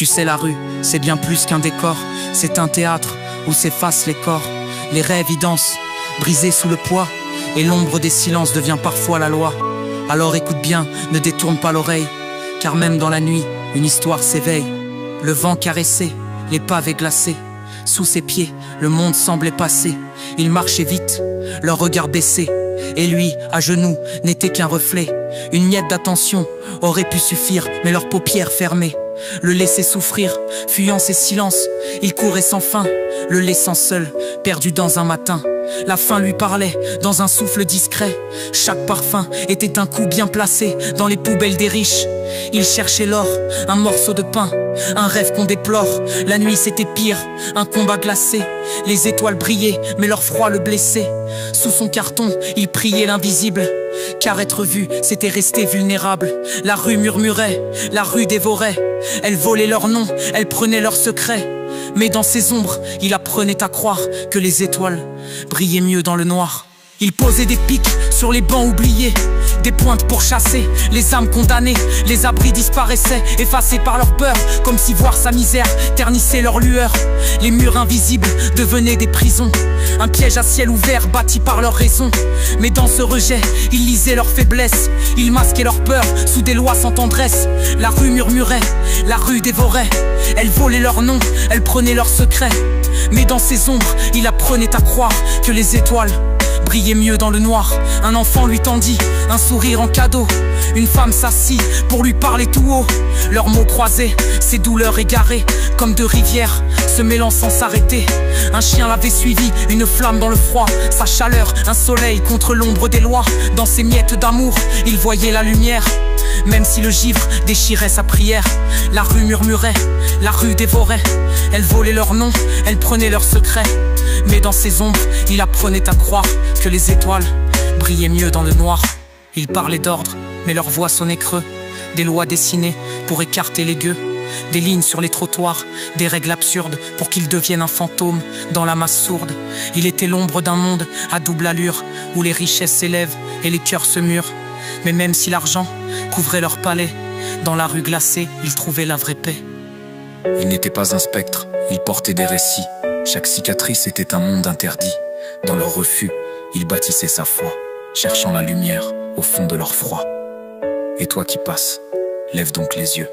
Tu sais, la rue, c'est bien plus qu'un décor. C'est un théâtre où s'effacent les corps. Les rêves y dansent, brisés sous le poids. Et l'ombre des silences devient parfois la loi. Alors écoute bien, ne détourne pas l'oreille, car même dans la nuit, une histoire s'éveille. Le vent caressait, les pavés glacés. Sous ses pieds, le monde semblait passer. Ils marchaient vite, leur regard baissé. Et lui, à genoux, n'était qu'un reflet. Une miette d'attention aurait pu suffire, mais leurs paupières fermées le laissaient souffrir, fuyant ses silences. Il courait sans fin, le laissant seul, perdu dans un matin. La faim lui parlait dans un souffle discret. Chaque parfum était un coup bien placé dans les poubelles des riches. Il cherchait l'or, un morceau de pain, un rêve qu'on déplore. La nuit c'était pire, un combat glacé. Les étoiles brillaient, mais leur froid le blessait. Sous son carton, il priait l'invisible, car être vu, c'était rester vulnérable. La rue murmurait, la rue dévorait. Elle volait leurs noms, elle prenait leurs secrets. Mais dans ces ombres, il apprenait à croire que les étoiles brillaient mieux dans le noir. Il posait des pics sur les bancs oubliés, des pointes pour chasser les âmes condamnées. Les abris disparaissaient, effacés par leur peur, comme si voir sa misère ternissait leur lueur. Les murs invisibles devenaient des prisons, un piège à ciel ouvert bâti par leur raison. Mais dans ce rejet, ils lisaient leur faiblesse, ils masquaient leur peur sous des lois sans tendresse. La rue murmurait, la rue dévorait. Elle volait leurs noms, elle prenait leurs secrets. Mais dans ces ombres, il apprenait à croire que les étoiles brillaient mieux dans le noir. Un enfant lui tendit un sourire en cadeau. Une femme s'assit pour lui parler tout haut. Leurs mots croisés, ses douleurs égarées, comme deux rivières se mêlant sans s'arrêter. Un chien l'avait suivi, une flamme dans le froid. Sa chaleur, un soleil contre l'ombre des lois. Dans ses miettes d'amour, il voyait la lumière, même si le givre déchirait sa prière. La rue murmurait, la rue dévorait. Elle volait leurs noms, elle prenait leurs secrets. Mais dans ces ombres, il apprenait à croire que les étoiles brillaient mieux dans le noir. Ils parlaient d'ordre, mais leur voix sonnait creux. Des lois dessinées pour écarter les gueux. Des lignes sur les trottoirs, des règles absurdes pour qu'ils deviennent un fantôme dans la masse sourde. Il était l'ombre d'un monde à double allure, où les richesses s'élèvent et les cœurs se murent. Mais même si l'argent couvrait leur palais, dans la rue glacée, ils trouvaient la vraie paix. Il n'était pas un spectre, il portait des récits. Chaque cicatrice était un monde interdit. Dans leur refus, ils bâtissaient sa foi, cherchant la lumière au fond de leur froid. Et toi qui passes, lève donc les yeux.